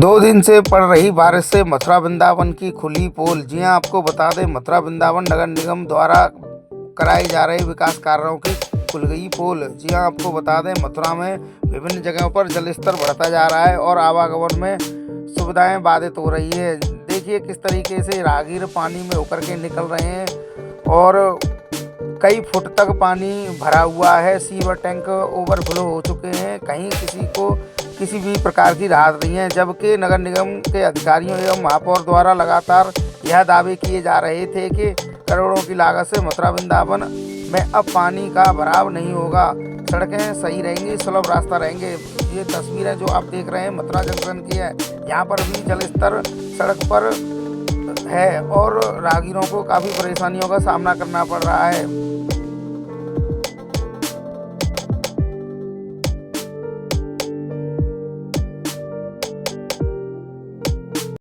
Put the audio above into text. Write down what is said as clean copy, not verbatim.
2 दिन से पड़ रही बारिश से मथुरा वृंदावन की खुली पोल। जी हां, आपको बता दें मथुरा वृंदावन नगर निगम द्वारा कराए जा रहे विकास कार्यों की खुल गई पोल। जी हां, आपको बता दें मथुरा में विभिन्न जगहों पर जलस्तर बढ़ता जा रहा है और आवागमन में सुविधाएं बाधित हो रही है। देखिए किस तरीके से राहगीर पानी में होकर के निकल रहे हैं और कई फुट तक पानी भरा हुआ है। सीवर टैंक ओवरफ्लो हो चुके हैं। कहीं किसी को किसी भी प्रकार की राहत नहीं है, जबकि नगर निगम के अधिकारियों एवं महापौर द्वारा लगातार यह दावे किए जा रहे थे कि करोड़ों की लागत से मथुरा वृंदावन में अब पानी का भराव नहीं होगा, सड़कें सही रहेंगी, सुलभ रास्ता रहेंगे। ये तस्वीरें जो आप देख रहे हैं मथुरा जंक्शन की है। यहाँ पर भी जलस्तर सड़क पर है और राहगीरों को काफ़ी परेशानियों का सामना करना पड़ रहा है।